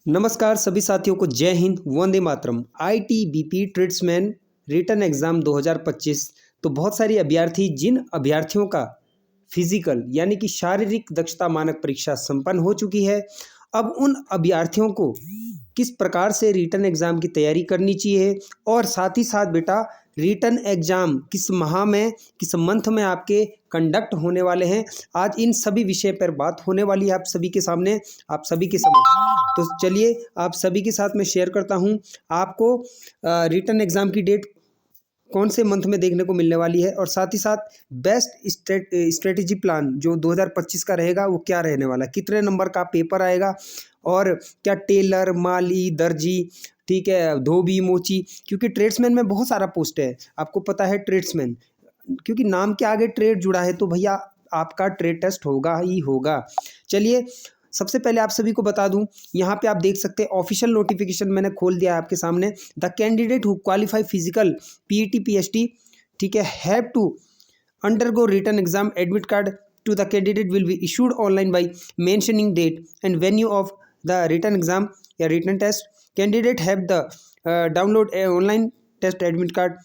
नमस्कार सभी साथियों को जय हिंद वंदे मातरम। ITBP tradesman written exam 2025। तो बहुत सारी अभ्यर्थी जिन अभ्यर्थियों का फिजिकल यानी कि शारीरिक दक्षता मानक परीक्षा संपन्न हो चुकी है, अब उन अभ्यर्थियों को किस प्रकार से रिटन एग्ज़ाम की तैयारी करनी चाहिए और साथ ही साथ बेटा रिटन एग्ज़ाम किस माह में किस मंथ में आपके कंडक्ट होने वाले हैं, आज इन सभी विषय पर बात होने वाली है आप सभी के सामने, आप सभी के समक्ष। तो चलिए आप सभी के साथ मैं शेयर करता हूं आपको रिटन एग्ज़ाम की डेट कौन से मंथ में देखने को मिलने वाली है और साथ ही साथ बेस्ट स्ट्रेटेजी प्लान जो 2025 का रहेगा वो क्या रहने वाला है, कितने नंबर का पेपर आएगा और क्या टेलर, माली, दर्जी, ठीक है, धोबी, मोची, क्योंकि ट्रेड्समैन में बहुत सारा पोस्ट है, आपको पता है ट्रेड्समैन क्योंकि नाम के आगे ट्रेड जुड़ा है तो भैया आपका ट्रेड टेस्ट होगा ही होगा। चलिए सबसे पहले आप सभी को बता दूं, यहाँ पे आप देख सकते हैं ऑफिशियल नोटिफिकेशन मैंने खोल दिया है आपके सामने। The candidate who qualify physical PET PHT, ठीक है, have to undergo written exam. Admit card to the candidate will be issued online by mentioning date and venue of the written exam या written test. Candidate have the download online test admit card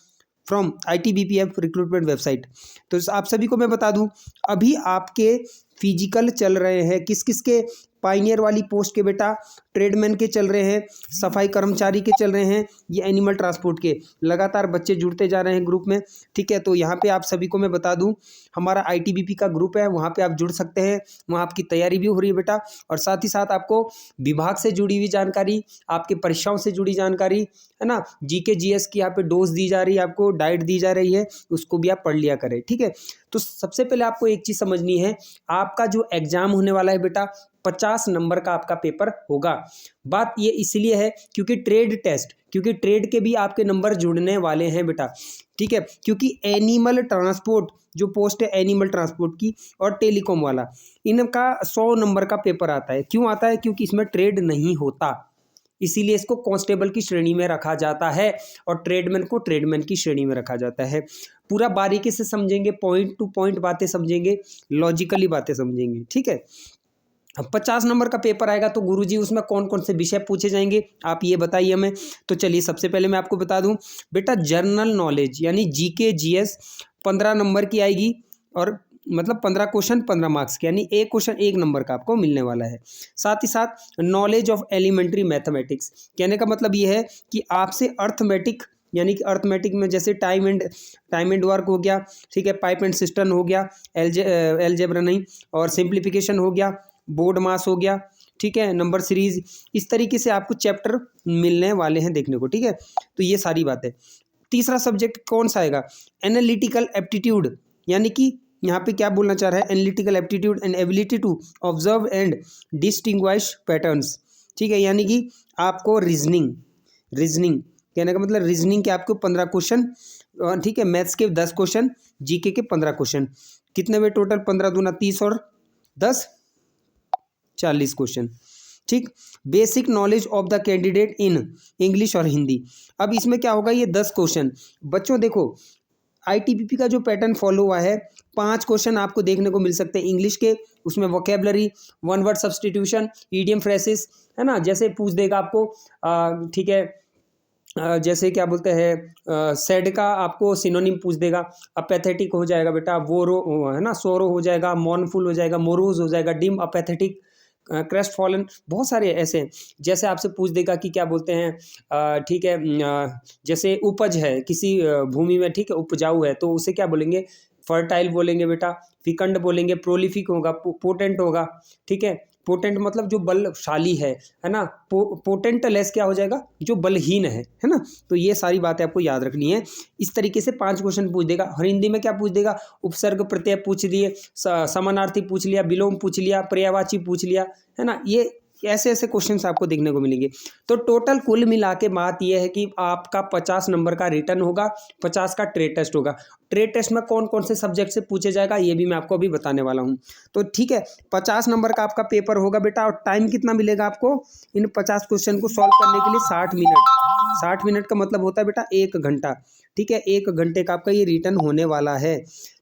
from ITBPF recruitment website. तो आप सभी को मैं बता दूं, अभी आपके फिजिकल चल रहे हैं किस किस के, पाइनियर वाली पोस्ट के बेटा ट्रेडमैन के चल रहे हैं, सफाई कर्मचारी के चल रहे हैं, ये एनिमल ट्रांसपोर्ट के, लगातार बच्चे जुड़ते जा रहे हैं ग्रुप में, ठीक है। तो यहाँ पे आप सभी को मैं बता दूं हमारा ITBP का ग्रुप है, वहाँ पे आप जुड़ सकते हैं, वहाँ आपकी तैयारी भी हो रही है बेटा, और साथ ही साथ आपको विभाग से जुड़ी हुई जानकारी, आपके परीक्षाओं से जुड़ी जानकारी है ना, GK GS की यहाँ पे डोज दी जा रही है, आपको डाइट दी जा रही है, उसको भी आप पढ़ लिया करें, ठीक है। तो सबसे पहले आपको एक चीज़ समझनी है, आपका जो एग्जाम होने वाला है बेटा 50 नंबर का आपका पेपर होगा। बात ये इसलिए है क्योंकि ट्रेड टेस्ट, क्योंकि ट्रेड के भी आपके नंबर जुड़ने वाले हैं बेटा, ठीक है, क्योंकि एनिमल ट्रांसपोर्ट जो पोस्ट है एनिमल ट्रांसपोर्ट की और टेलीकॉम वाला, इनका 100 नंबर का पेपर आता है। क्यों आता है? क्योंकि इसमें ट्रेड नहीं होता, इसीलिए इसको कांस्टेबल की श्रेणी में रखा जाता है और ट्रेडमैन को ट्रेडमैन की श्रेणी में रखा जाता है। पूरा बारीकी से समझेंगे, पॉइंट टू पॉइंट बातें समझेंगे, लॉजिकली बातें समझेंगे, ठीक है। अब 50 नंबर का पेपर आएगा तो गुरुजी उसमें कौन कौन से विषय पूछे जाएंगे आप ये बताइए हमें। तो चलिए सबसे पहले मैं आपको बता दूं बेटा, जनरल नॉलेज यानी GK GS 15 नंबर की आएगी और मतलब 15 क्वेश्चन 15 मार्क्स के, यानी एक क्वेश्चन 1 नंबर का आपको मिलने वाला है। साथ ही साथ नॉलेज ऑफ एलिमेंट्री मैथमेटिक्स, कहने का मतलब ये है कि आपसे अर्थमेटिक यानी कि अर्थमेटिक में जैसे टाइम एंड वर्क हो गया, ठीक है, पाइप एंड सिस्टम हो गया, एलजेब्रा नहीं, और सिंप्लीफिकेशन हो गया, बोर्ड मास हो गया, ठीक है, नंबर सीरीज, इस तरीके से आपको चैप्टर मिलने वाले हैं देखने को, ठीक है। तो ये सारी बातें। तीसरा सब्जेक्ट कौन सा आएगा? एनालिटिकल एप्टीट्यूड, यानी कि यहाँ पे क्या बोलना चाह रहा है, analytical aptitude and ability to observe and distinguish patterns, ठीक है, यानी कि आपको रीजनिंग कहने का मतलब रीजनिंग के आपको 15 क्वेश्चन, ठीक है, मैथ्स के 10 क्वेश्चन, GK के 15 क्वेश्चन, कितने में टोटल 15 दूना 30 और 10 40 क्वेश्चन, ठीक। Basic knowledge of the candidate in English और हिंदी। अब इसमें क्या होगा, ये 10 क्वेश्चन बच्चों देखो ITBP का जो पैटर्न फॉलो हुआ है, 5 क्वेश्चन आपको देखने को मिल सकते हैं इंग्लिश के, उसमें vocabulary, one word substitution, idiom phrases, है ना, जैसे पूछ देगा आपको, ठीक है, जैसे क्या बोलते हैं सैड का आपको सिनोनिम पूछ देगा, अपैथेटिक हो जाएगा बेटा, वोरो है ना, सोरो हो जाएगा, मॉर्नफुल हो जाएगा, मोरोज हो जाएगा, डिम, अपैथेटिक, क्रेस्ट फॉलन, बहुत सारे ऐसे हैं। जैसे आपसे पूछ देगा कि क्या बोलते हैं, ठीक है, जैसे उपज है किसी भूमि में, ठीक है, उपजाऊ है, तो उसे क्या बोलेंगे, फर्टाइल बोलेंगे बेटा, फिकंड बोलेंगे, प्रोलिफिक होगा, पोटेंट होगा, ठीक है, पोटेंट मतलब जो बलशाली है ना, पोटेंट लेस क्या हो जाएगा, जो बलहीन है ना। तो ये सारी बातें आपको याद रखनी है। इस तरीके से 5 क्वेश्चन पूछ देगा। और हिंदी में क्या पूछ देगा, उपसर्ग प्रत्यय पूछ दिए, समानार्थी पूछ लिया, विलोम पूछ लिया, पर्यायवाची पूछ लिया, है ना, ये ऐसे ऐसे क्वेश्चंस आपको देखने को मिलेंगे। तो टोटल कुल मिला के बात यह है कि आपका 50 नंबर का रिटर्न होगा, 50 का ट्रेड टेस्ट होगा। ट्रेड टेस्ट में कौन कौन से सब्जेक्ट से पूछे जाएगा ये भी मैं आपको अभी बताने वाला हूँ। तो ठीक है, 50 नंबर का आपका पेपर होगा बेटा, और टाइम कितना मिलेगा आपको इन 50 क्वेश्चन को सॉल्व करने के लिए? 60 मिनट। 60 मिनट का मतलब होता है बेटा 1 घंटा, ठीक है, 1 घंटे का आपका ये रिटर्न होने वाला है,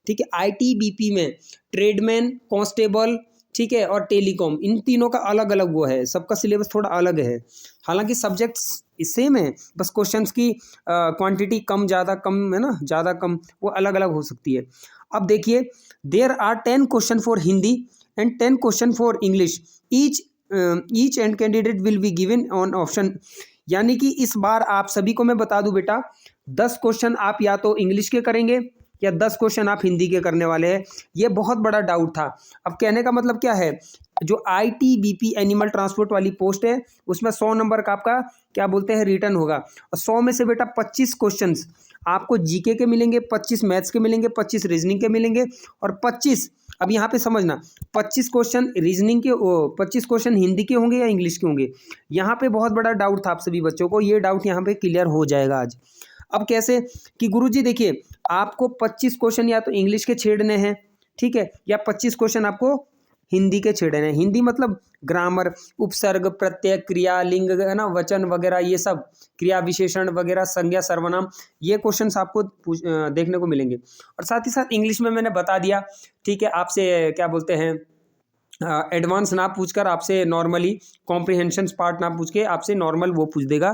ठीक है। ITBP में ट्रेडमैन, कांस्टेबल, ठीक है, और टेलीकॉम, इन तीनों का अलग अलग वो है, सबका सिलेबस थोड़ा अलग है। हालांकि सब्जेक्ट्स सेम है, बस क्वेश्चंस की क्वांटिटी कम ज़्यादा कम है ना, ज़्यादा कम वो अलग अलग हो सकती है। अब देखिए, there are 10 question for Hindi and 10 question for English, each and candidate will be given on option. यानी कि इस बार आप सभी को मैं बता दूं बेटा, 10 क्वेश्चन आप या तो इंग्लिश के करेंगे या 10 क्वेश्चन आप हिंदी के करने वाले हैं। ये बहुत बड़ा डाउट था। अब कहने का मतलब क्या है, जो ITBP एनिमल ट्रांसपोर्ट वाली पोस्ट है उसमें 100 नंबर का आपका क्या बोलते हैं रिटर्न होगा, और 100 में से बेटा 25 क्वेश्चंस आपको जीके के मिलेंगे, 25 मैथ्स के मिलेंगे, 25 रीजनिंग के मिलेंगे, और 25, अब यहाँ पे समझना, 25 क्वेश्चन रीजनिंग के, 25 क्वेश्चन हिंदी के होंगे या इंग्लिश के होंगे। यहाँ पे बहुत बड़ा डाउट था आप सभी बच्चों को, ये डाउट यहाँ पे क्लियर हो जाएगा आज। अब कैसे कि गुरुजी देखिए, आपको 25 क्वेश्चन या तो इंग्लिश के छेड़ने हैं, ठीक है, या 25 क्वेश्चन आपको हिंदी के छेड़ने हैं। हिंदी मतलब ग्रामर, उपसर्ग, प्रत्यय, क्रिया, लिंग है ना, वचन वगैरह, ये सब क्रिया विशेषण वगैरह, संज्ञा सर्वनाम, ये क्वेश्चंस आपको देखने को मिलेंगे। और साथ ही साथ इंग्लिश में मैंने बता दिया, ठीक है, आपसे क्या बोलते हैं एडवांस ना पूछकर आपसे नॉर्मली कॉम्प्रिहेंशन पार्ट ना पूछ के आपसे नॉर्मल वो पूछ देगा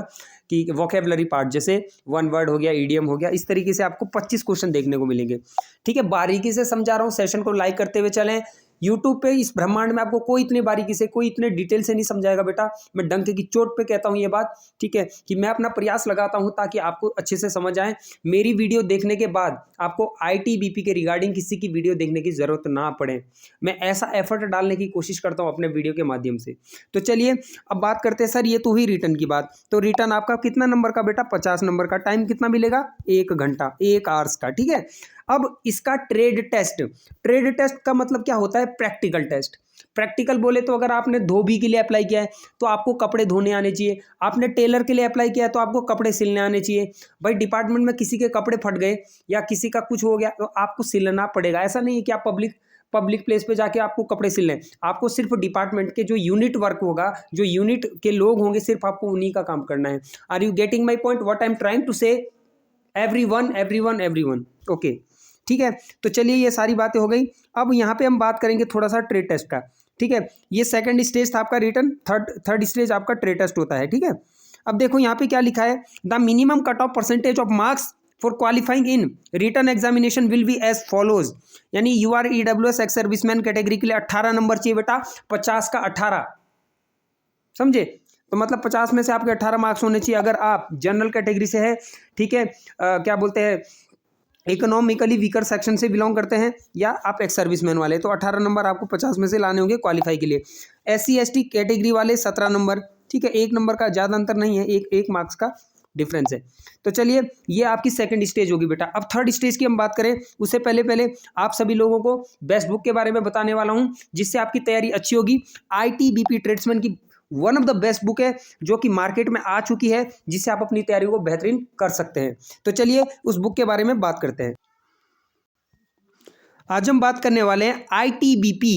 कि वोकेबलरी पार्ट, जैसे वन वर्ड हो गया, ईडियम हो गया, इस तरीके से आपको 25 क्वेश्चन देखने को मिलेंगे। ठीक है, बारीकी से समझा रहा हूँ, सेशन को लाइक करते हुए चलें। यूट्यूब पे इस ब्रह्मांड में आपको कोई इतने बारीकी से, कोई इतने डिटेल से नहीं समझाएगा बेटा, मैं डंके की चोट पे कहता हूँ ये बात, ठीक है, कि मैं अपना प्रयास लगाता हूँ ताकि आपको अच्छे से समझ आए। मेरी वीडियो देखने के बाद आपको ITBP के रिगार्डिंग किसी की वीडियो देखने की जरूरत ना पड़े, मैं ऐसा एफर्ट डालने की कोशिश करता हूँ अपने वीडियो के माध्यम से। तो चलिए अब बात करते हैं, सर ये तो हुई रिटर्न की बात, तो रिटर्न आपका कितना नंबर का बेटा, 50 नंबर का, टाइम कितना मिलेगा, 1 घंटा, 1 आवर्स का, ठीक है। अब इसका ट्रेड टेस्ट का मतलब क्या होता है, प्रैक्टिकल टेस्ट। प्रैक्टिकल बोले तो अगर आपने धोबी के लिए अप्लाई किया है तो आपको कपड़े धोने आने चाहिए, आपने टेलर के लिए अप्लाई किया है तो आपको कपड़े सिलने आने चाहिए। भाई डिपार्टमेंट में किसी के कपड़े फट गए या किसी का कुछ हो गया तो आपको सिलना पड़ेगा, ऐसा नहीं है कि आप पब्लिक प्लेस पे जाके आपको कपड़े सिल लें। आपको सिर्फ डिपार्टमेंट के जो यूनिट वर्क होगा, जो यूनिट के लोग होंगे, सिर्फ आपको उन्हीं का काम करना है। Are you getting my point, what I am trying to say, everyone, okay, ठीक है। तो चलिए ये सारी बातें हो गई। अब यहाँ पे हम बात करेंगे थोड़ा सा ट्रेड टेस्ट का, ठीक है। ये सेकंड स्टेज था आपका रिटर्न, थर्ड स्टेज आपका ट्रेड टेस्ट होता है, ठीक है। अब देखो यहाँ पे क्या लिखा है, the minimum cut off percentage of marks for qualifying in written examination will be as follows. यानी UR EWS ex serviceman category के लिए 18 नंबर चाहिए बेटा, 50 का 18, समझे। तो मतलब 50 में से आपके 18 मार्क्स होने चाहिए अगर आप जनरल कैटेगरी से है, ठीक है, क्या बोलते हैं इकोनॉमिकली वीकर सेक्शन से बिलोंग करते हैं, या आप एक्स सर्विसमैन वाले, तो 18 नंबर आपको 50 में से लाने होंगे क्वालिफाई के लिए। SC ST कैटेगरी वाले 17 नंबर, ठीक है, 1 नंबर का ज़्यादा अंतर नहीं है, एक मार्क्स का डिफरेंस है। तो चलिए ये आपकी सेकंड स्टेज होगी बेटा। अब थर्ड स्टेज की हम बात करें उससे पहले आप सभी लोगों को बेस्ट बुक के बारे में बताने वाला हूँ, जिससे आपकी तैयारी अच्छी होगी। ITBP ट्रेड्समैन की one of the best book है जो कि मार्केट में आ चुकी है, जिससे आप अपनी तैयारी को बेहतरीन कर सकते हैं। तो चलिए उस बुक के बारे में बात करते हैं। आज हम बात करने वाले हैं ITBP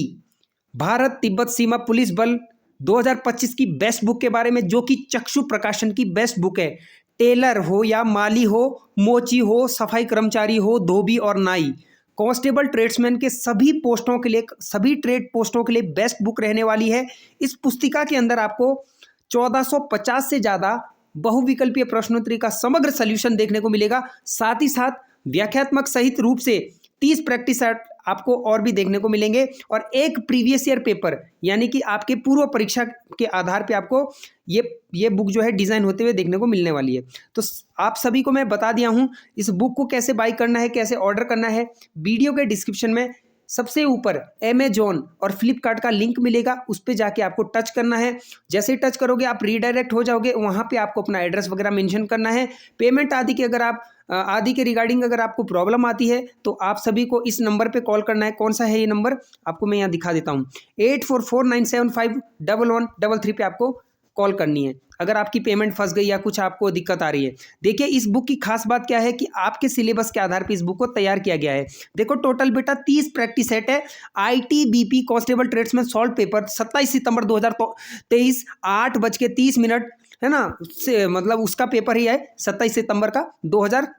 भारत तिब्बत सीमा पुलिस बल 2025 की बेस्ट बुक के बारे में, जो कि चक्षु प्रकाशन की बेस्ट बुक है। टेलर हो या माली हो, मोची हो, सफाई कर्मचारी हो, धोबी और नाई, कांस्टेबल ट्रेड्समैन के सभी पोस्टों के लिए, सभी ट्रेड पोस्टों के लिए बेस्ट बुक रहने वाली है। इस पुस्तिका के अंदर आपको 1450 से ज़्यादा बहुविकल्पीय प्रश्नोत्तरी का समग्र सॉल्यूशन देखने को मिलेगा। साथ ही साथ व्याख्यात्मक सहित रूप से 30 प्रैक्टिस सेट आपको और भी देखने को मिलेंगे, और एक प्रीवियस ईयर पेपर, यानी कि आपके पूर्व परीक्षा के आधार पे आपको ये बुक जो है डिज़ाइन होते हुए देखने को मिलने वाली है। तो आप सभी को मैं बता दिया हूँ इस बुक को कैसे बाई करना है, कैसे ऑर्डर करना है। वीडियो के डिस्क्रिप्शन में सबसे ऊपर अमेजॉन और फ्लिपकार्ट का लिंक मिलेगा, उस पर जाके आपको टच करना है। जैसे ही टच करोगे आप रीडायरेक्ट हो जाओगे, वहाँ पे आपको अपना एड्रेस वगैरह मेंशन करना है। पेमेंट आदि की अगर आप आदि के रिगार्डिंग अगर आपको प्रॉब्लम आती है तो आप सभी को इस नंबर पे कॉल करना है। कौन सा है ये नंबर, आपको मैं यहाँ दिखा देता हूँ, 8449751133 पे आपको कॉल करनी है अगर आपकी पेमेंट फंस गई या कुछ आपको दिक्कत आ रही है। देखिए इस बुक की खास बात क्या है कि आपके सिलेबस के आधार पर इस बुक को तैयार किया गया है। देखो टोटल बेटा 30 प्रैक्टिस सेट है। ITBP constable tradesman solve paper 27 सितंबर 2023 8:30 है ना, से मतलब उसका पेपर ही है 27 सितंबर का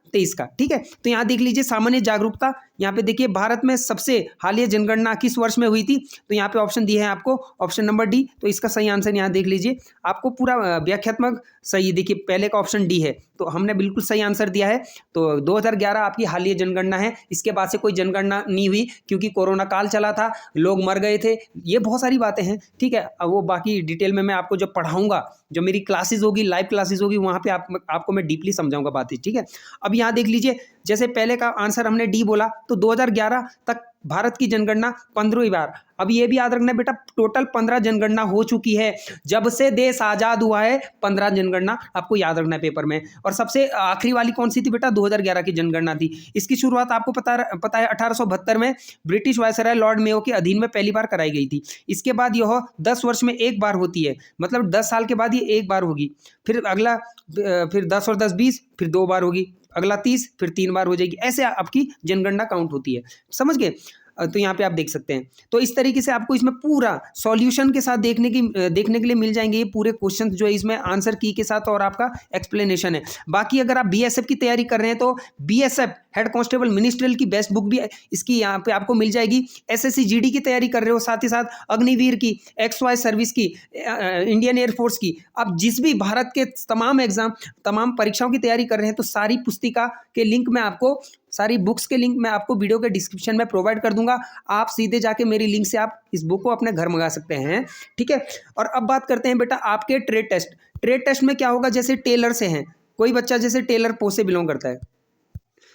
2023 का। ठीक है, तो यहाँ देख लीजिए सामान्य जागरूकता, यहाँ पे देखिए भारत में सबसे हालिया जनगणना किस वर्ष में हुई थी, तो यहाँ पे ऑप्शन दिए हैं आपको, ऑप्शन नंबर डी। तो इसका सही आंसर यहाँ देख लीजिए, आपको पूरा व्याख्यात्मक सही, देखिए पहले का ऑप्शन डी है, तो हमने बिल्कुल सही आंसर दिया है। तो 2011 आपकी हालिया जनगणना है, इसके बाद से कोई जनगणना नहीं हुई क्योंकि कोरोना काल चला था, लोग मर गए थे, ये बहुत सारी बातें हैं। ठीक है, अब वो बाकी डिटेल में मैं आपको जब पढ़ाऊंगा, जो मेरी क्लासेस होगी, लाइव क्लासेस होगी, वहाँ पे आपको मैं डीपली समझाऊंगा बातें। ठीक है, अब यहाँ देख लीजिए, जैसे पहले का आंसर हमने डी बोला, तो 2011 तक भारत की जनगणना 15वीं बार। अब ये भी याद रखना बेटा, टोटल 15 जनगणना हो चुकी है, जब से देश आजाद हुआ है 15 जनगणना आपको याद रखना है पेपर में। और सबसे आखिरी वाली कौन सी थी बेटा, 2011 की जनगणना थी। इसकी शुरुआत आपको पता है 1872 में ब्रिटिश वायसराय लॉर्ड मेयो के अधीन में पहली बार कराई गई थी। इसके बाद यह 10 वर्ष में एक बार होती है, मतलब 10 साल के बाद ये एक बार होगी, फिर अगला फिर 10 और 10 20, फिर 2 बार होगी, अगला 30, फिर 3 बार हो जाएगी। ऐसे आपकी जनगणना काउंट होती है, समझ गए। तो यहाँ पे आप देख सकते हैं, तो इस तरीके से आपको इसमें पूरा सॉल्यूशन के साथ देखने के लिए मिल जाएंगे ये पूरे क्वेश्चन जो है इसमें आंसर की के साथ, और आपका एक्सप्लेनेशन है। बाकी अगर आप बीएसएफ की तैयारी कर रहे हैं तो बीएसएफ हेड कांस्टेबल मिनिस्ट्रियल की बेस्ट बुक भी इसकी यहाँ पे आपको मिल जाएगी। एसएससी जीडी की तैयारी कर रहे हो, साथ ही साथ अग्निवीर की, XY सर्विस की, इंडियन एयरफोर्स की, आप जिस भी भारत के तमाम एग्जाम, तमाम परीक्षाओं की तैयारी कर रहे हैं, तो सारी पुस्तिका के लिंक मैं आपको, सारी बुक्स के लिंक मैं आपको वीडियो के डिस्क्रिप्शन में प्रोवाइड कर दूंगा। आप सीधे जाके मेरी लिंक से आप इस बुक को अपने घर मंगा सकते हैं। ठीक है, और अब बात करते हैं बेटा आपके ट्रेड टेस्ट। ट्रेड टेस्ट में क्या होगा, जैसे टेलर से हैं, कोई बच्चा जैसे टेलर पोस्ट से बिलोंग करता है,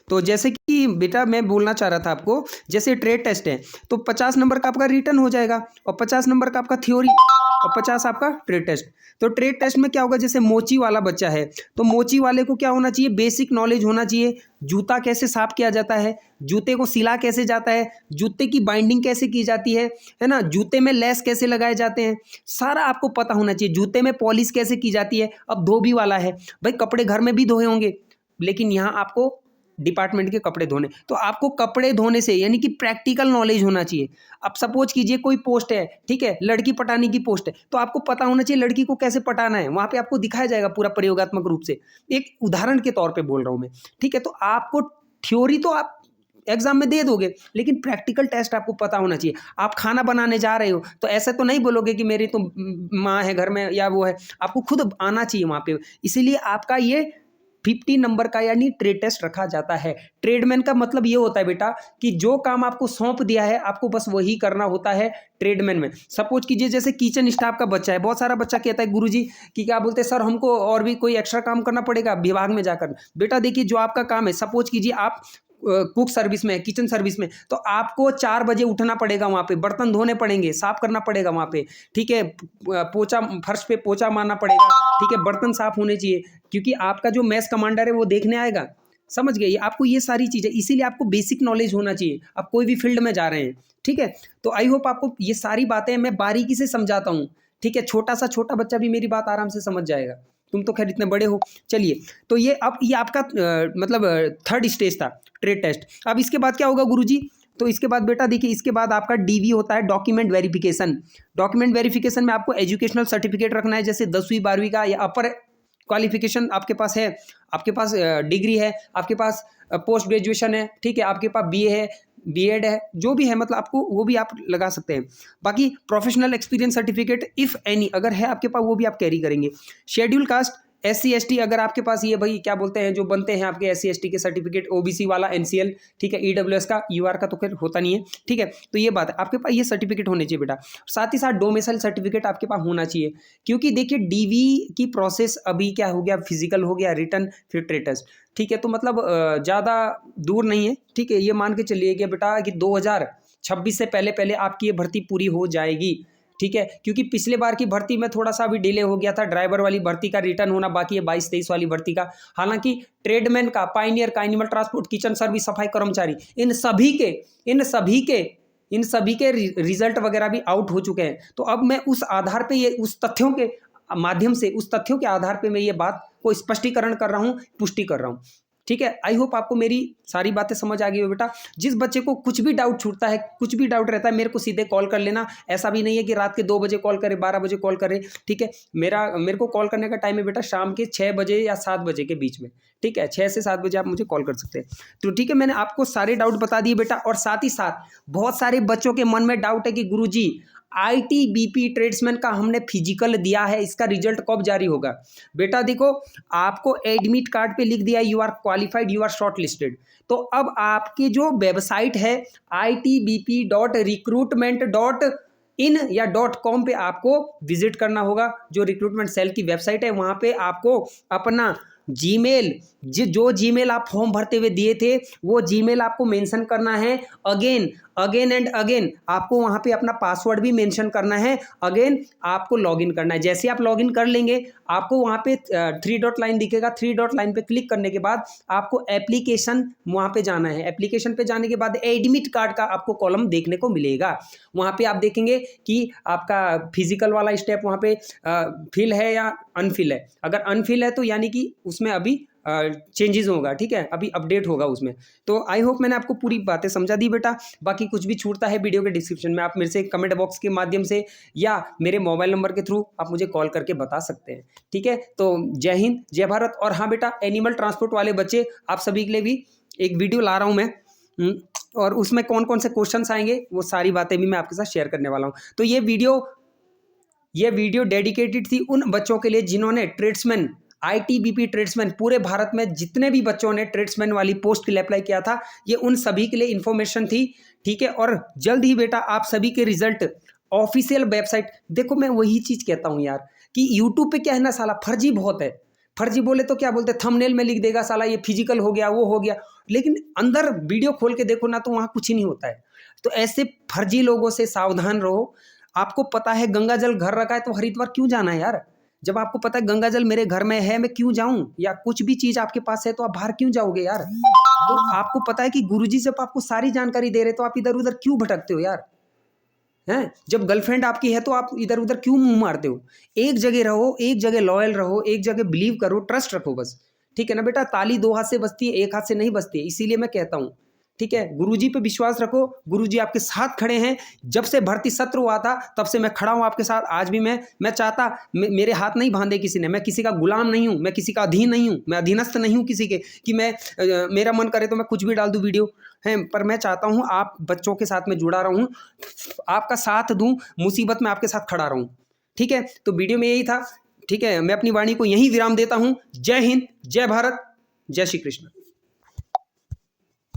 तो जैसे कि बेटा मैं बोलना चाह रहा था आपको, जैसे ट्रेड टेस्ट है तो 50 नंबर का आपका रिटन हो जाएगा, और 50 नंबर का आपका थ्योरी, और 50 आपका ट्रेड टेस्ट। तो ट्रेड टेस्ट में क्या होगा, जैसे मोची वाला बच्चा है तो मोची वाले को क्या होना चाहिए, बेसिक नॉलेज होना चाहिए, जूता कैसे साफ किया जाता है, जूते को सिला कैसे जाता है, जूते की बाइंडिंग कैसे की जाती है ना, जूते में लेस कैसे लगाए जाते हैं, सारा आपको पता होना चाहिए। जूते में पॉलिश कैसे की जाती है। अब धोबी वाला है भाई, कपड़े घर में भी धोए होंगे, लेकिन यहाँ आपको डिपार्टमेंट के कपड़े धोने, तो आपको कपड़े धोने से यानी कि प्रैक्टिकल नॉलेज होना चाहिए। अब सपोज कीजिए कोई पोस्ट है, ठीक है, लड़की पटाने की पोस्ट है, तो आपको पता होना चाहिए लड़की को कैसे पटाना है, वहां पे आपको दिखाया जाएगा पूरा प्रयोगात्मक रूप से। एक उदाहरण के तौर पे बोल रहा हूं मैं, ठीक है। तो आपको थ्योरी तो आप एग्जाम में दे दोगे, लेकिन प्रैक्टिकल टेस्ट आपको पता होना चाहिए। आप खाना बनाने जा रहे हो तो ऐसे तो नहीं बोलोगे कि मेरी तो माँ है घर में या वो है, आपको खुद आना चाहिए वहां पे। इसीलिए आपका ये 50 नंबर का यानी ट्रेड टेस्ट रखा जाता है। ट्रेडमैन का मतलब ये होता है बेटा कि जो काम आपको सौंप दिया है आपको बस वही करना होता है ट्रेडमैन में। सपोज कीजिए जैसे किचन स्टाफ का बच्चा है, बहुत सारा बच्चा कहता है गुरुजी कि क्या बोलते हैं सर हमको और भी कोई एक्स्ट्रा काम करना पड़ेगा विभाग में जाकर। बेटा देखिए जो आपका काम है, सपोज कीजिए आप कुक सर्विस में, किचन सर्विस में, तो आपको 4 बजे उठना पड़ेगा, वहाँ पे बर्तन धोने पड़ेंगे, साफ करना पड़ेगा वहाँ पे, ठीक है, पोछा, फर्श पे पोछा मारना पड़ेगा, ठीक है, बर्तन साफ होने चाहिए, क्योंकि आपका जो मैस कमांडर है वो देखने आएगा। समझ गए, आपको ये सारी चीज़ें, इसीलिए आपको बेसिक नॉलेज होना चाहिए। आप कोई भी फील्ड में जा रहे हैं, ठीक है। तो आई होप आपको ये सारी बातें मैं बारीकी से समझाता हूँ, ठीक है। छोटा बच्चा भी मेरी बात आराम से समझ जाएगा, तुम तो खैर इतने बड़े हो। चलिए, तो ये अब ये आपका मतलब 3rd स्टेज था ट्रेड टेस्ट। अब इसके बाद क्या होगा गुरुजी, तो इसके बाद बेटा देखिए इसके बाद आपका डीवी होता है, डॉक्यूमेंट वेरिफिकेशन। डॉक्यूमेंट वेरिफिकेशन में आपको एजुकेशनल सर्टिफिकेट रखना है, जैसे 10वीं 12वीं का या अपर क्वालिफिकेशन आपके पास है, आपके पास डिग्री है, आपके पास पोस्ट ग्रेजुएशन है, ठीक है, आपके पास बीए है, बीएड है, जो भी है, मतलब आपको वो भी आप लगा सकते हैं। बाकी professional experience certificate if any अगर है आपके पास, वो भी आप कैरी करेंगे। शेड्यूल कास्ट, SC ST अगर आपके पास ये भाई क्या बोलते हैं जो बनते हैं आपके SC ST के सर्टिफिकेट, OBC वाला NCL, ठीक है, EWS का, UR का तो खैर होता नहीं है, ठीक है। तो ये बात है, आपके पास ये सर्टिफिकेट होने चाहिए बेटा। साथ ही साथ डोमिसाइल सर्टिफिकेट आपके पास होना चाहिए, क्योंकि देखिए DV की प्रोसेस अभी क्या हो गया, फिजिकल हो गया, रिटर्न, फिर ट्रेड टेस्ट, ठीक है। तो मतलब ज़्यादा दूर नहीं है, ठीक है। ये मान के चलिए कि बेटा कि 2026 से पहले आपकी ये भर्ती पूरी हो जाएगी, ठीक है। क्योंकि पिछले बार की भर्ती में थोड़ा सा भी डिले हो गया था, ड्राइवर वाली भर्ती का रिटर्न होना बाकी है 22-23 वाली भर्ती का। हालांकि ट्रेडमैन का, पायनियर का, एनिमल ट्रांसपोर्ट, किचन सर्विस, सफाई कर्मचारी, इन सभी के रिजल्ट वगैरह भी आउट हो चुके हैं। तो अब मैं उस आधार पे, ये उस तथ्यों के माध्यम से, उस तथ्यों के आधार पे मैं ये बात को स्पष्टीकरण कर रहा हूँ, पुष्टि कर रहा हूँ। ठीक है। आई होप आपको मेरी सारी बातें समझ आ गई हो बेटा। जिस बच्चे को कुछ भी डाउट छूटता है, कुछ भी डाउट रहता है, मेरे को सीधे कॉल कर लेना। ऐसा भी नहीं है कि रात के 2 बजे कॉल करे, 12 बजे कॉल करे, ठीक है। मेरे को कॉल करने का टाइम है बेटा शाम के 6 बजे या 7 बजे के बीच में, ठीक है। 6 से 7 बजे आप मुझे कॉल कर सकते हैं। तो ठीक है, मैंने आपको सारे डाउट बता दिए बेटा। और साथ ही साथ बहुत सारे बच्चों के मन में डाउट है कि गुरुजी आईटीबीपी ट्रेड्समैन का हमने फिजिकल दिया है, इसका रिजल्ट कब जारी होगा। बेटा देखो, आपको एडमिट कार्ड पे लिख दिया you are qualified, you are shortlisted. तो अब आपकी जो वेबसाइट है itbp.recruitment.in या .com पे आपको विजिट करना होगा। जो रिक्रूटमेंट सेल की वेबसाइट है वहाँ पे आपको अपना जीमेल, जो जीमेल आप फॉर्म भरते हुए दिए थे वो जीमेल आपको मेंशन करना है। अगेन एंड अगेन आपको वहाँ पे अपना पासवर्ड भी मेंशन करना है। अगेन आपको लॉगिन करना है। जैसे आप लॉगिन कर लेंगे आपको वहाँ पे 3 डॉट लाइन दिखेगा। 3 डॉट लाइन पे क्लिक करने के बाद आपको एप्लीकेशन वहाँ पे जाना है। एप्लीकेशन पे जाने के बाद एडमिट कार्ड का आपको कॉलम देखने को मिलेगा। वहाँ पे आप देखेंगे कि आपका फिजिकल वाला स्टेप वहाँ पे फिल है या अनफिल है। अगर अनफिल है तो यानी कि उसमें अभी चेंजेस होगा, ठीक है, अभी अपडेट होगा उसमें। तो आई होप मैंने आपको पूरी बातें समझा दी बेटा। बाकी कुछ भी छूटता है वीडियो के डिस्क्रिप्शन में आप मेरे से कमेंट बॉक्स के माध्यम से या मेरे मोबाइल नंबर के थ्रू आप मुझे कॉल करके बता सकते हैं, ठीक है। तो जय हिंद, जय भारत। और हाँ बेटा, एनिमल ट्रांसपोर्ट वाले बच्चे आप सभी के लिए भी एक वीडियो ला रहा हूँ मैं, और उसमें कौन कौन से क्वेश्चंस आएंगे वो सारी बातें भी मैं आपके साथ शेयर करने वाला हूँ। तो ये वीडियो डेडिकेटेड थी उन बच्चों के लिए जिन्होंने ट्रेड्समैन, आईटीबीपी ट्रेड्समैन, पूरे भारत में जितने भी बच्चों ने ट्रेड्समैन वाली पोस्ट के लिए अप्लाई किया था, ये उन सभी के लिए इन्फॉर्मेशन थी, ठीक है। और जल्द ही बेटा आप सभी के रिजल्ट ऑफिशियल वेबसाइट, देखो मैं वही चीज़ कहता हूँ यार कि यूट्यूब पे क्या है ना साला फर्जी बहुत है। फर्जी बोले तो क्या बोलते, थंबनेल में लिख देगा साला ये फिजिकल हो गया, वो हो गया, लेकिन अंदर वीडियो खोल के देखो ना तो वहाँ कुछ ही नहीं होता है। तो ऐसे फर्जी लोगों से सावधान रहो। आपको पता है गंगा जल घर रखा है तो हरिद्वार क्यों जाना है यार। जब आपको पता है गंगा जल मेरे घर में है, मैं क्यों जाऊं, या कुछ भी चीज आपके पास है तो आप बाहर क्यों जाओगे यार। तो आपको पता है कि गुरुजी जब आपको सारी जानकारी दे रहे तो आप इधर उधर क्यों भटकते हो यार, हैं। जब गर्लफ्रेंड आपकी है तो आप इधर उधर क्यों मुंह मारते हो। एक जगह रहो, एक जगह लॉयल रहो, एक जगह बिलीव करो, ट्रस्ट रखो बस, ठीक है ना बेटा। ताली 2 हाथ से बजती है, एक हाथ से नहीं बजती है। इसीलिए मैं कहता हूँ, ठीक है, गुरुजी पे विश्वास रखो, गुरुजी आपके साथ खड़े हैं। जब से भर्ती सत्र हुआ था तब से मैं खड़ा हूँ आपके साथ। आज भी मैं चाहता मेरे हाथ नहीं बांधे किसी ने, मैं किसी का गुलाम नहीं हूँ, मैं किसी का अधीन नहीं हूँ, मैं अधीनस्थ नहीं हूँ किसी के कि मैं मेरा मन करे तो मैं कुछ भी डाल दूँ वीडियो है। पर मैं चाहता हूँ आप बच्चों के साथ में जुड़ा रहूँ, आपका साथ दूँ, मुसीबत में आपके साथ खड़ा रहूँ, ठीक है। तो वीडियो में यही था, ठीक है। मैं अपनी वाणी को यहीं विराम देता हूँ। जय हिंद, जय भारत, जय श्री कृष्ण।